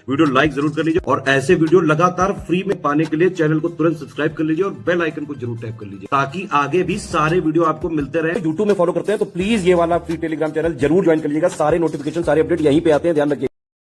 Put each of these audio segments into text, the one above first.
Video like जरूर कर लीजिए और ऐसे वीडियो लगातार फ्री में पाने के लिए चैनल को तुरंत सब्सक्राइब कर लीजिए और बेल आइकन को जरूर टैप कर लीजिए ताकि आगे भी सारे वीडियो आपको मिलते रहे। यूट्यूब में फॉलो करते हैं तो प्लीज ये वाला फ्री टेलीग्राम चैनल जरूर ज्वाइन कर लीजिएगा। सारे नोटिफिकेशन सारे अपडेट यहीं पे आते हैं, ध्यान रखिए।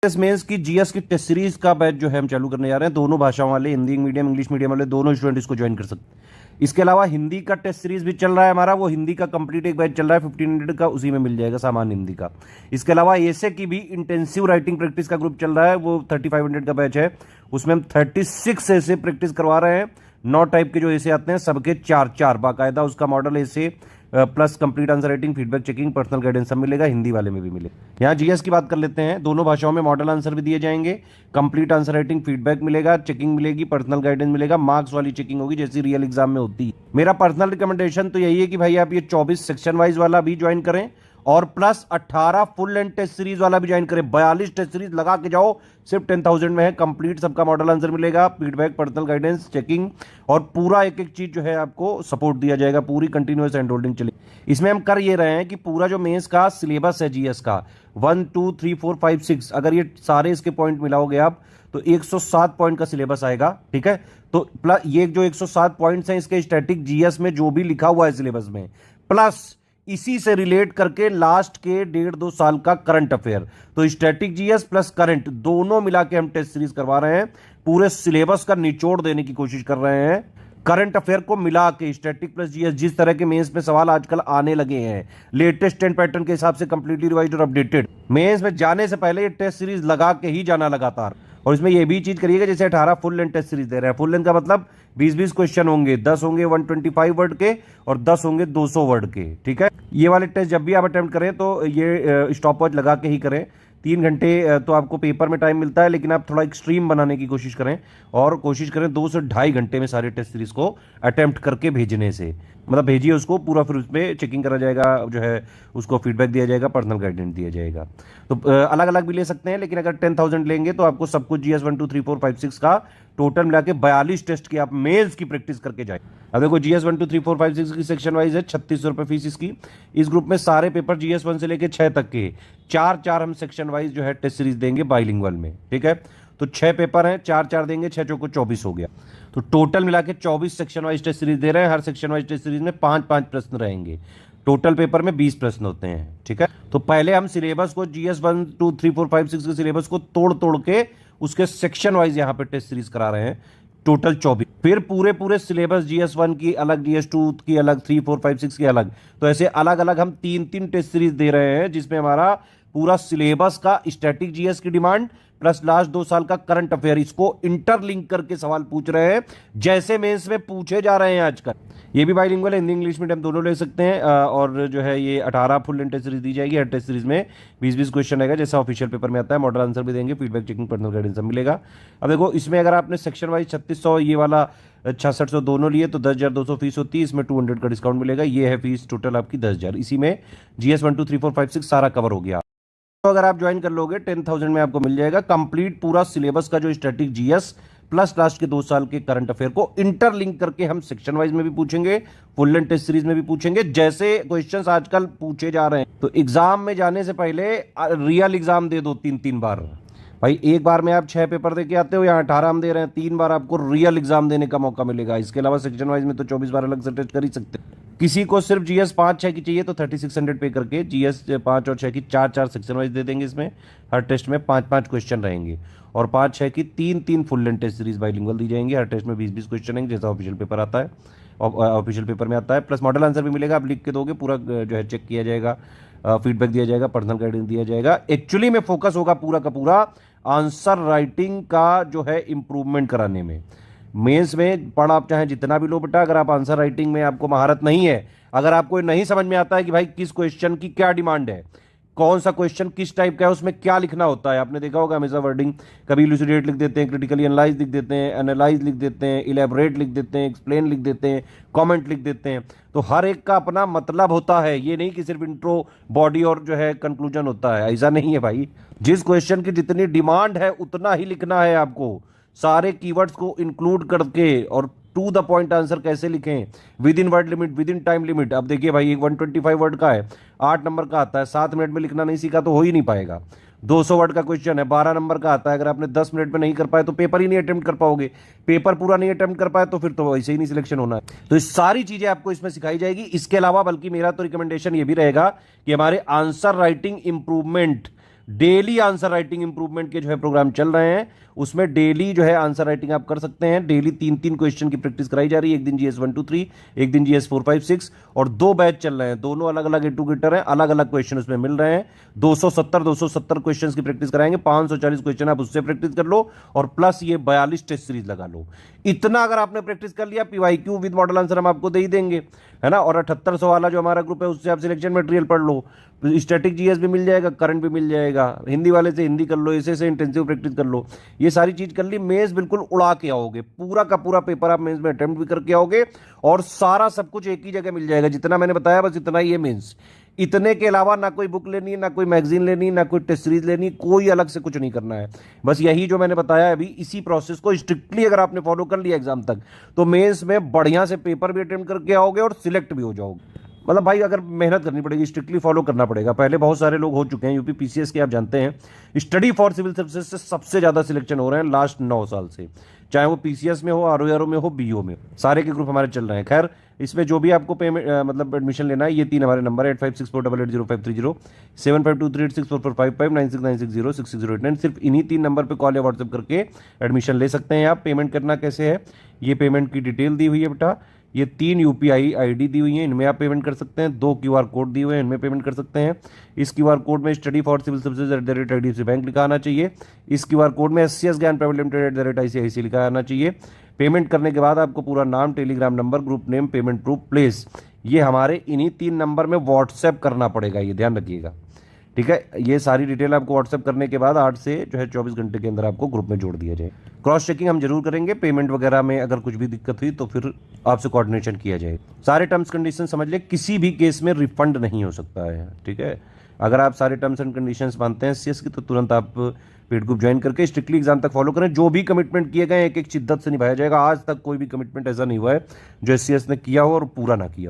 मेंस की जीएस की टेस्ट सीरीज का बैच जो है हम चालू करने जा रहे हैं। दोनों भाषाओं वाले, हिंदी मीडियम इंग्लिश मीडियम वाले दोनों स्टूडेंट इसको ज्वाइन कर सकते हैं। इसके अलावा हिंदी का टेस्ट सीरीज भी चल रहा है हमारा, वो हिंदी का कंप्लीट एक बैच चल रहा है 1500 का, उसी में मिल जाएगा सामान्य हिंदी का। इसके अलावा ऐसे की भी इंटेंसिव राइटिंग प्रैक्टिस का ग्रुप चल रहा है, वो 3500 का बैच है। उसमें हम 36 ऐसे प्रैक्टिस करवा रहे हैं। 9 टाइप के जो ऐसे आते हैं सबके 4 बाकायदा उसका मॉडल ऐसे plus complete answer writing, feedback checking, personal guidance सब मिलेगा, हिंदी वाले में भी मिलेगा। यहाँ जीएस की बात कर लेते हैं। दोनों भाषाओं में मॉडल आंसर भी दिए जाएंगे, कंप्लीट आंसर राइटिंग, फीडबैक मिलेगा, चेकिंग मिलेगी, पर्सनल गाइडेंस मिलेगा, मार्क्स वाली चेकिंग होगी जैसी रियल एग्जाम में होती है। मेरा पर्सनल रिकमेंडेशन तो यही है कि भाई आप ये 24 सेक्शन वाइज वाला भी ज्वाइन करें और plus 18 full length test series वाला भी ज्वाइन करें। 42 टेस्ट सीरीज लगा के जाओ, सिर्फ 10,000 में है कंप्लीट, सबका मॉडल आंसर मिलेगा, फीडबैक, पर्सनल गाइडेंस, चेकिंग और पूरा एक एक चीज जो है आपको सपोर्ट दिया जाएगा, पूरी कंटिन्यूअस हैंड होल्डिंग चलेगी। इसमें हम कर ये रहे हैं कि पूरा जो मेंस का सिलेबस है जीएस का 1 2 3 4 5 6, अगर ये सारे इसके पॉइंट मिलाओगे आप तो 107 पॉइंट का सिलेबस आएगा। ठीक है, तो प्लस ये जो 107 पॉइंट्स हैं इसके स्टैटिक जीएस में जो भी लिखा हुआ है सिलेबस में, प्लस इसी से रिलेट करके लास्ट के 1.5-2 साल का करंट अफेयर, तो स्टैटिक जीएस प्लस करंट दोनों मिला के हम टेस्ट सीरीज करवा रहे हैं। पूरे सिलेबस का निचोड़ देने की कोशिश कर रहे हैं, करंट अफेयर को मिला के स्टैटिक प्लस जीएस। जिस तरह के मेंस में सवाल आजकल आने लगे हैं लेटेस्ट 10 पैटर्न के हिसाब से कंप्लीटली रिवाइज्ड और अपडेटेड, मेंस में जाने से पहले ये टेस्ट सीरीज लगा के ही जाना लगातार। और इसमें ये भी चीज करिएगा जैसे 18 फुल लेंथ टेस्ट सीरीज दे रहे हैं। फुल लेंथ का मतलब 20-20 क्वेश्चन होंगे, 10 होंगे 125 वर्ड के और 10 होंगे 200 वर्ड के। ठीक है, ये वाले टेस्ट जब भी आप अटेम्प्ट करें तो ये स्टॉप वॉच लगा के ही करें। 3 घंटे तो आपको पेपर में टाइम मिलता है, लेकिन आप थोड़ा एक्सट्रीम बनाने की कोशिश करें और कोशिश करें 2 से 2.5 घंटे में सारे टेस्ट सीरीज को अटेम्प्ट करके भेजने से, मतलब भेजिए उसको पूरा, फिर उसमें चेकिंग करा जाएगा, जो है उसको फीडबैक दिया जाएगा, पर्सनल गाइडेंस दिया जाएगा। तो अलग अलग भी ले सकते हैं, लेकिन अगर 10,000 लेंगे तो आपको सब कुछ जीएस 1 2 3 4 5 6 का टोटल मिला के 42 टेस्ट की आप मेल्स की प्रैक्टिस करके जाए। अब देखो जीएस 1 2 3 4 5 6 की सेक्शन वाइज है, 3600 रुपये फीस इसकी। इस ग्रुप में सारे पेपर जीएस 1 से लेके 6 तक के 4 हम सेक्शन वाइज जो है टेस्ट सीरीज देंगे बाइलिंगुअल में। ठीक है, तो 6 पेपर हैं, 4 देंगे, 6 चौको 24 हो गया। तो टोटल मिला के 24 सेक्शन वाइज टेस्ट सीरीज दे रहे हैं। हर सेक्शन वाइज टेस्ट सीरीज में 5 प्रश्न रहेंगे, टोटल पेपर में 20 प्रश्न होते हैं। ठीक है, तो पहले हम सिलेबस को जीएस 1 2 3 4 5 6 के सिलेबस को तोड़ के उसके सेक्शन वाइज यहां पे टेस्ट सीरीज करा रहे हैं, टोटल 24। फिर पूरे सिलेबस जीएस 1 की अलग, जीएस 2 की अलग, 3 4 5 6 की अलग, तो ऐसे अलग अलग हम 3 टेस्ट सीरीज दे रहे हैं, जिसमें हमारा पूरा सिलेबस का स्टैटिक जीएस की डिमांड प्लस लास्ट 2 साल का करंट अफेयर, इसको इंटरलिंक करके सवाल पूछ रहे हैं जैसे मेंस में पूछे जा रहे हैं आजकल। ये भी बाइलिंगुअल है, हिंदी इंग्लिश मीडियम दोनों ले सकते हैं। और जो है ये 18 फुल लेंथ टेस्ट सीरीज दी जाएगी। हर टेस्ट सीरीज में 20-20 क्वेश्चन रहेगा जैसा ऑफिशियल पेपर में आता है। मॉडल आंसर भी देंगे, फीडबैक चेकिंग, पर्सनल गाइडेंस सब मिलेगा। अब देखो इसमें अगर आपने सेक्शन वाइज 3600 ये वाला 6600 दोनों लिए तो 10,200 फीस होती है, इसमें 200 का डिस्काउंट मिलेगा। ये है फीस टोटल आपकी 10,000। इसी में जीएस 1 2 3 4 5 6 सारा कवर हो गया। तो अगर आप ज्वाइन कर लोगे 10,000 में आपको मिल जाएगा कंप्लीट पूरा सिलेबस का जो स्टैटिक जीएस प्लस लास्ट के 2 साल के करंट अफेयर को इंटरलिंक करके हम सेक्शन वाइज में भी पूछेंगे, फुल लेंथ टेस्ट सीरीज में भी पूछेंगे, जैसे क्वेश्चंस आजकल पूछे जा रहे हैं। तो एग्जाम में जाने से पहले रियल एग्जाम दे दो 3 बार। भाई एक बार में आप 6 पेपर दे के आते हो, यहाँ 18 हम दे रहे हैं, 3 बार आपको रियल एग्जाम देने का मौका मिलेगा। इसके अलावा सेक्शन वाइज में तो 24 बार अलग से टेस्ट कर ही सकते हैं। किसी को सिर्फ जीएस 5-6 की चाहिए तो 3600 पे करके जीएस 5 और 6 की 4 सेक्शन वाइज दे देंगे। इसमें हर टेस्ट में 5 क्वेश्चन रहेंगे और 5-6 की 3 full length test series bilingual दी जाएंगी। हर टेस्ट में 20-20 क्वेश्चन रहेंगे जैसा ऑफिशियल पेपर आता है, ऑफिशियल पेपर में आता है। प्लस मॉडल आंसर भी मिलेगा, आप लिख के दोगे, पूरा जो है चेक किया जाएगा, फीडबैक दिया जाएगा, पर्सनल गाइडेंस दिया जाएगा। एक्चुअली में फोकस होगा पूरा का पूरा आंसर राइटिंग का जो है इंप्रूवमेंट कराने में। मेंस में पढ़ आप चाहे जितना भी लो बेटा, अगर आप आंसर राइटिंग में आपको महारत नहीं है, अगर आपको नहीं समझ में आता है कि भाई किस क्वेश्चन की क्या डिमांड है, कौन सा क्वेश्चन किस टाइप का है, उसमें क्या लिखना होता है, आपने देखा होगा हमेशा वर्डिंग कभी इलुसिडेट लिख देते हैं, क्रिटिकली एनालाइज लिख देते हैं, एनालाइज लिख देते हैं, इलेबोरेट लिख देते हैं, एक्सप्लेन लिख देते हैं, कमेंट लिख देते हैं। तो हर एक का अपना मतलब होता है, ये नहीं कि सिर्फ इंट्रो, बॉडी और जो है कंक्लूजन होता है, ऐसा नहीं है भाई। जिस क्वेश्चन की जितनी डिमांड है उतना ही लिखना है आपको, सारे कीवर्ड्स को इंक्लूड करके। और टू द पॉइंट आंसर कैसे लिखें, with in word limit, with in time limit. अब देखिए भाई, एक 125 वर्ड का है, 8 नंबर का आता है, 7 मिनट में लिखना नहीं सीखा तो हो ही नहीं पाएगा। 200 वर्ड का क्वेश्चन है, 12 नंबर का आता है। अगर आपने 10 मिनट में नहीं कर पाए तो पेपर ही नहीं अटेम्प्ट कर पाओगे। पेपर पूरा नहीं अटेम्प्ट कर पाए तो फिर तो वैसे ही नहीं सिलेक्शन होना है। तो ये सारी चीजें आपको इसमें सिखाई जाएगी। इसके अलावा बल्कि मेरा तो रिकमेंडेशन ये भी रहेगा कि हमारे answer writing improvement, daily answer writing improvement के जो है प्रोग्राम चल रहे हैं, उसमें डेली जो है आंसर राइटिंग आप कर सकते हैं। डेली 3-3 क्वेश्चन की प्रैक्टिस कराई जा रही है। एक दिन जीएस 1 2 3, एक दिन जीएस 4 5 6, और 2 बैच चल रहे हैं। दोनों अलग अलग एटुगेटर हैं, अलग अलग क्वेश्चन उसमें मिल रहे हैं। 270 क्वेश्चन की प्रैक्टिस कराएंगे। 540 क्वेश्चन आप उससे प्रैक्टिस कर लो, और प्लस ये 42 टेस्ट सीरीज लगा लो। इतना अगर आपने प्रैक्टिस कर लिया, पीवाईक्यू विद मॉडल आंसर हम आपको दे ही देंगे, है ना। और 7800 वाला जो हमारा ग्रुप है, उससे आप सिलेक्शन मटेरियल पढ़ लो। स्टैटिक जीएस भी मिल जाएगा, करंट भी मिल जाएगा। हिंदी वाले से हिंदी कर लो, ऐसे से इंटेंसिव प्रैक्टिस कर लो। ये सारी चीज कर ली, मेंस बिल्कुल उड़ा के आओगे। पूरा का पूरा पेपर आप मेंस में अटेम्प्ट भी करके आओगे, और सारा सब कुछ एक ही जगह मिल जाएगा। जितना मैंने बताया बस इतना ही है मेंस। इतने के अलावा ना कोई बुक लेनी, ना कोई मैगजीन लेनी, ना कोई टेस्ट सीरीज लेनी, कोई अलग से कुछ नहीं करना है। बस यही जो मैंने बताया अभी, इसी प्रोसेस को स्ट्रिक्टली अगर आपने फॉलो कर लिया एग्जाम तक, तो मेंस में बढ़िया से पेपर भी अटेम्प्ट करके आओगे और सिलेक्ट भी हो जाओगे। मतलब भाई अगर मेहनत करनी पड़ेगी, स्ट्रिक्टली फॉलो करना पड़ेगा। पहले बहुत सारे लोग हो चुके हैं यूपी पीसीएस के, आप जानते हैं स्टडी फॉर सिविल सर्विसेज से सबसे ज्यादा सिलेक्शन हो रहे हैं लास्ट 9 साल से, चाहे वो पीसीएस में हो, आरओआरओ में हो, बीओ में, सारे के ग्रुप हमारे चल रहे हैं। खैर इसमें जो भी आपको पेमेंट मतलब एडमिशन लेना है, ये 3 हमारे नंबर है 8564880530, 7523864455, 9696066089। सिर्फ इन्हीं 3 नंबर पे कॉल या व्हाट्सएप करके एडमिशन ले सकते हैं आप। पेमेंट करना कैसे है, ये पेमेंट की डिटेल दी हुई है बेटा। ये 3 यूपीआई आईडी दी हुई है, इनमें आप पेमेंट कर सकते हैं। 2 क्यूआर कोड दिए हुए हैं, इनमें पेमेंट कर सकते हैं। इस क्यूआर कोड में study for civil services @IDFC bank लिखा आना चाहिए। इस क्यूआर कोड में SCS Gyan private limited @ICICI लिखा आना चाहिए। पेमेंट करने के बाद आपको पूरा नाम, Telegram number, group name, payment proof, place, ये हमारे इन्हीं 3 नंबर में व्हाट्सएप करना पड़ेगा, ये ध्यान रखिएगा, ठीक है। ये सारी डिटेल आपको व्हाट्सएप करने के बाद 8 से जो है 24 घंटे के अंदर आपको ग्रुप में जोड़ दिया जाए। क्रॉस चेकिंग हम जरूर करेंगे। पेमेंट वगैरह में अगर कुछ भी दिक्कत हुई तो फिर आपसे कोऑर्डिनेशन किया जाए। सारे टर्म्स कंडीशन समझ ले, किसी भी केस में रिफंड नहीं हो सकता है, ठीक है। अगर आप सारे टर्म्स एंड कंडीशंस मानते हैं सीएस की, तो तुरंत आप पेड ग्रुप ज्वाइन करके स्ट्रिक्टली एग्जाम तक फॉलो करें। जो भी कमिटमेंट किए गए एक एक शिद्दत से निभाया जाएगा। आज तक कोई भी कमिटमेंट ऐसा नहीं हुआ है जो एससीएस ने किया हो और पूरा ना किया हो।